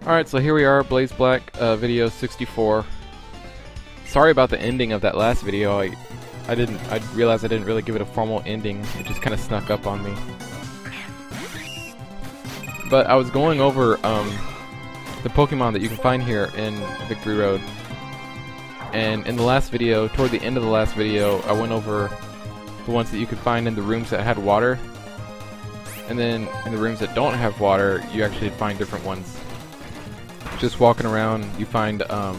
Alright, so here we are, BlazeBlack, video 64. Sorry about the ending of that last video. I realized I didn't really give it a formal ending. It just kind of snuck up on me. But I was going over the Pokemon that you can find here in Victory Road. And in the last video, toward the end of the last video, I went over the ones that you could find in the rooms that had water. And then in the rooms that don't have water, you actually find different ones. Just walking around, you find a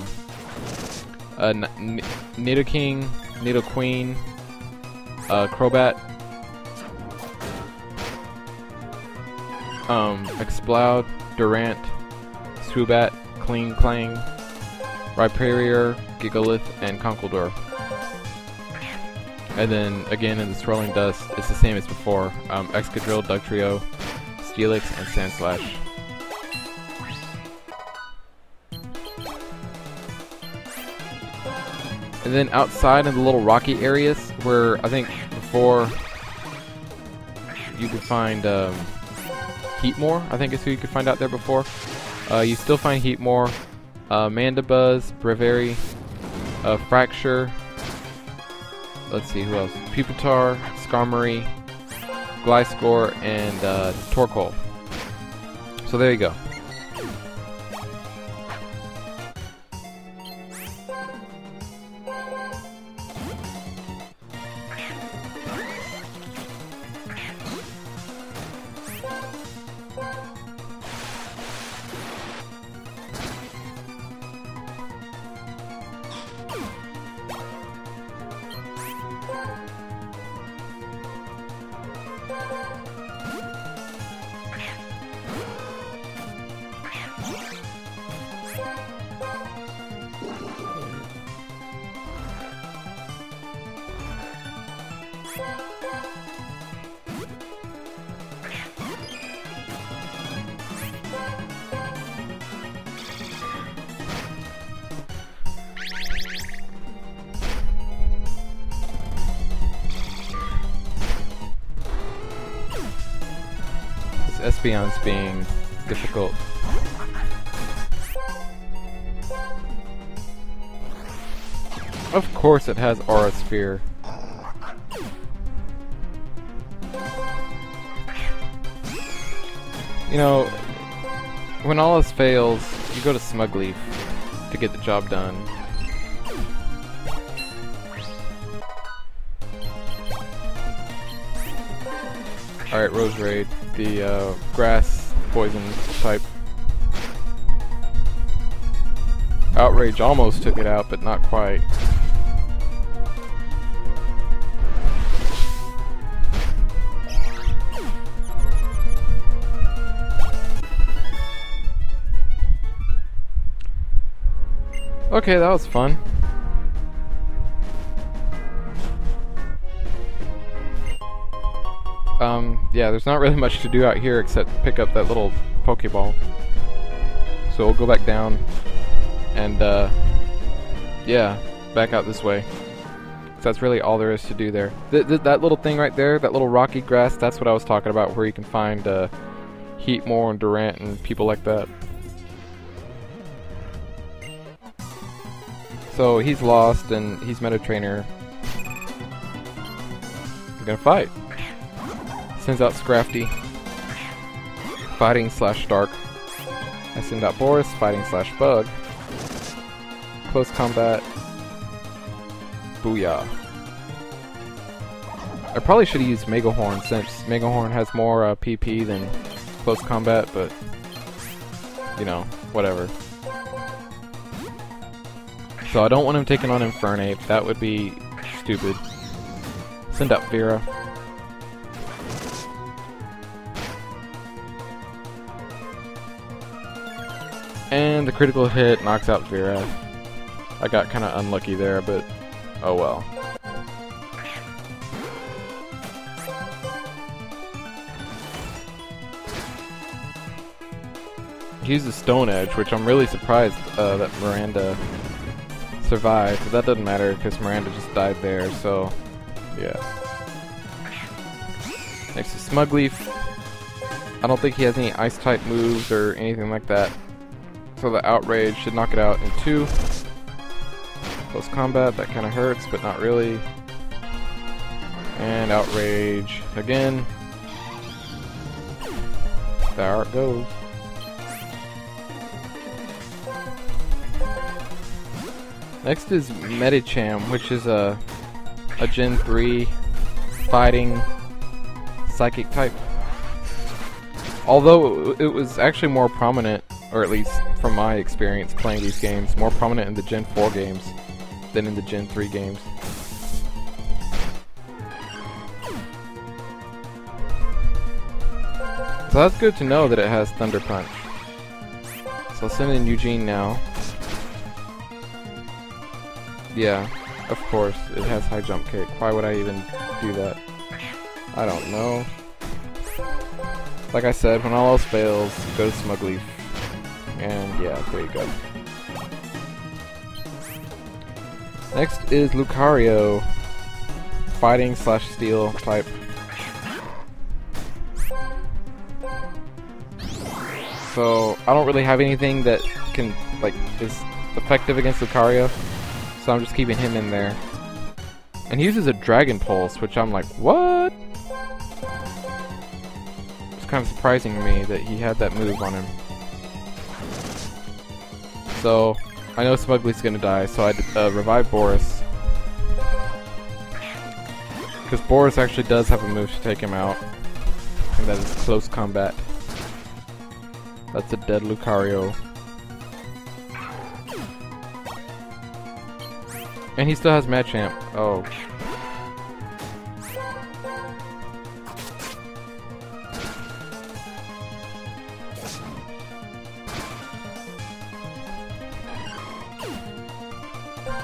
Nidoking, Nidoqueen, Crobat, Exploud, Durant, Swoobat, Kling Clang, Rhyperior, Gigalith, and Conkeldurr. And then again in the Swirling Dust, it's the same as before. Excadrill, Dugtrio, Steelix, and Sandslash. And then outside in the little rocky areas, where I think before you could find Heatmore, I think is who you could find out there before. You still find Heatmore, Mandibuzz, Braviary, Fracture, let's see who else, Pupitar, Skarmory, Gliscor, and Torkoal. So there you go. Espeon's being difficult. Of course it has Aura Sphere. You know, when all else fails, you go to Smugleaf to get the job done. Alright, Roserade, the grass poison type. Outrage almost took it out, but not quite. Okay, that was fun. Yeah, there's not really much to do out here except pick up that little Pokeball. So we'll go back down and, yeah, back out this way. So that's really all there is to do there. That little thing right there, that little rocky grass, that's what I was talking about, where you can find Heatmore and Durant and people like that. So he's lost and he's Meta Trainer. We're gonna fight. Sends out Scrafty, Fighting / Dark. I send out Boris, Fighting / Bug. Close Combat. Booyah. I probably should have used Megahorn, since Megahorn has more PP than Close Combat, but you know, whatever. So I don't want him taking on Infernape, that would be stupid. Send out Vera. And the critical hit knocks out Vera. I got kind of unlucky there, but oh well. He used a Stone Edge, which I'm really surprised that Miranda survived, but that doesn't matter because Miranda just died there, so yeah. Next is Smugleaf. I don't think he has any Ice-type moves or anything like that. So the Outrage should knock it out in 2. Close combat, that kind of hurts, but not really. And Outrage again. There it goes. Next is Medicham, which is a Gen 3 fighting psychic type. Although it was actually more prominent, or at least from my experience playing these games, more prominent in the Gen 4 games than in the Gen 3 games. So that's good to know that it has Thunder Punch. So I'll send in Eugene now. Yeah, of course, it has high jump kick. Why would I even do that? I don't know. Like I said, when all else fails, go to Smugleaf. And yeah, there you go. Next is Lucario. Fighting / steel type. So I don't really have anything that can is effective against Lucario. So I'm just keeping him in there. And he uses a Dragon Pulse, which I'm like, what? It's kind of surprising to me that he had that move on him. So I know Smugly's gonna die, so I revive Boris. Because Boris actually does have a move to take him out. And that is close combat. That's a dead Lucario. And he still has Machamp. Oh.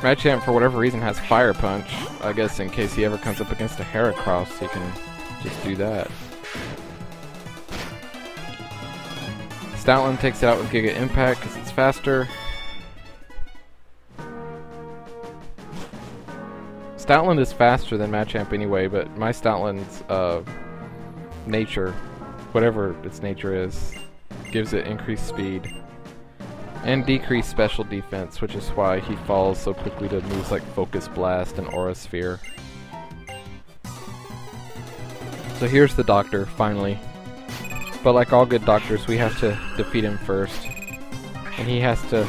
Machamp, for whatever reason, has Fire Punch. I guess in case he ever comes up against a Heracross, he can just do that. Stoutland takes it out with Giga Impact because it's faster. Stoutland is faster than Machamp anyway, but my Stoutland's nature, whatever its nature is, gives it increased speed. And decreased special defense, which is why he falls so quickly to moves like Focus Blast and Aura Sphere. So here's the Doctor, finally. But like all good doctors, we have to defeat him first. And he has to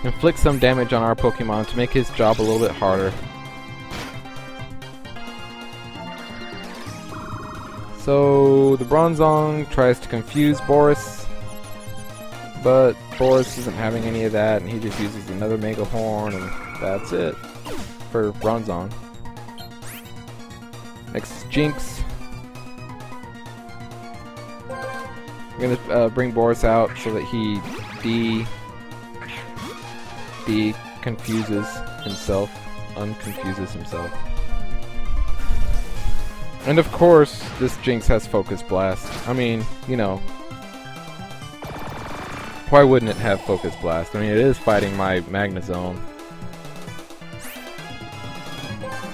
inflict some damage on our Pokemon to make his job a little bit harder. So the Bronzong tries to confuse Boris, but Boris isn't having any of that, and he just uses another Mega Horn, and that's it for Bronzong. Next is Jinx. I'm gonna bring Boris out so that he confuses himself, unconfuses himself. And of course, this Jinx has Focus Blast. I mean, you know, why wouldn't it have Focus Blast? I mean, it is fighting my Magnezone.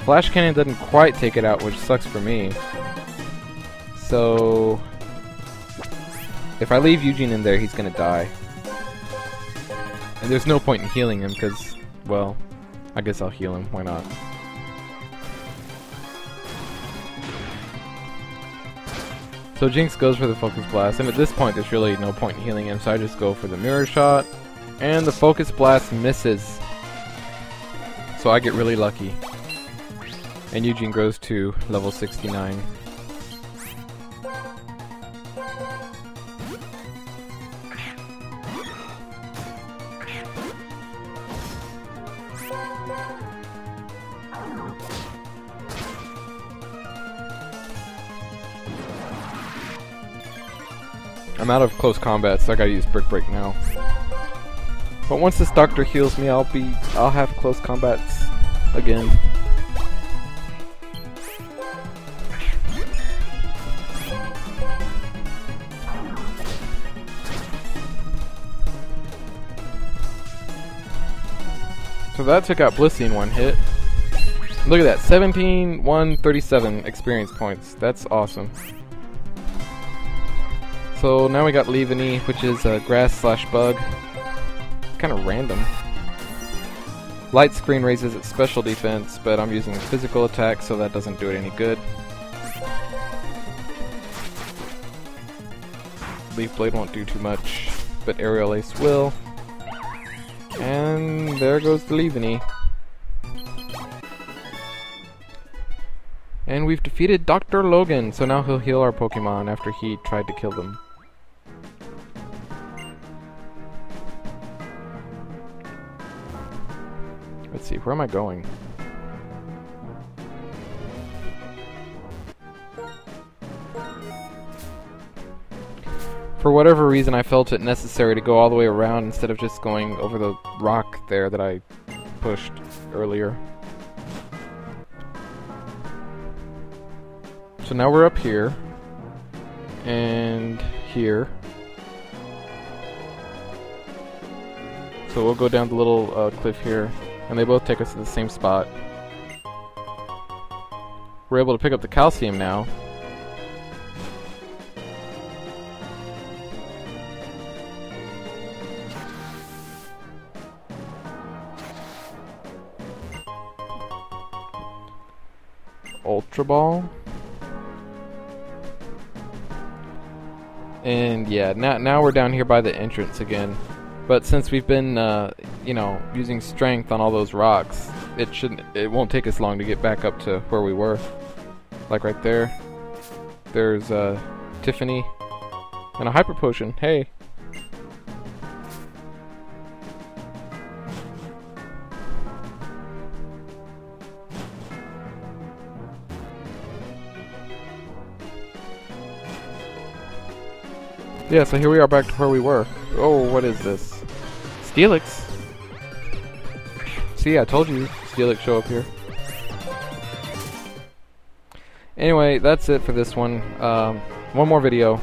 Flash Cannon doesn't quite take it out, which sucks for me. So if I leave Eugene in there, he's gonna die. And there's no point in healing him, because, well, I guess I'll heal him, why not? So Jinx goes for the Focus Blast, and at this point there's really no point in healing him, so I just go for the Mirror Shot, and the Focus Blast misses. So I get really lucky. And Eugene grows to level 69. I'm out of close combat, so I gotta use Brick Break now. But once this Doctor heals me, I'll have close combats again. So that took out Blissey in one hit. Look at that, 17, 137 experience points. That's awesome. So now we got Leaveney, which is Grass / Bug. kind of random. Light screen raises its special defense, but I'm using physical attack, so that doesn't do it any good. Leaf Blade won't do too much, but Aerial Ace will. And there goes the Leaveney. And we've defeated Dr. Logan, so now he'll heal our Pokemon after he tried to kill them. Let's see, where am I going? For whatever reason, I felt it necessary to go all the way around instead of just going over the rock there that I pushed earlier. So now we're up here, and here. So we'll go down the little cliff here, and they both take us to the same spot. We're able to pick up the calcium now. Ultra Ball. And yeah, now we're down here by the entrance again. But since we've been, you know, using strength on all those rocks, it won't take us long to get back up to where we were. Like right there. There's Tiffany and a Hyper Potion. Hey. Yeah, so here we are back to where we were. Oh, what is this? Steelix? See, I told you Steelix show up here. Anyway, that's it for this one. One more video.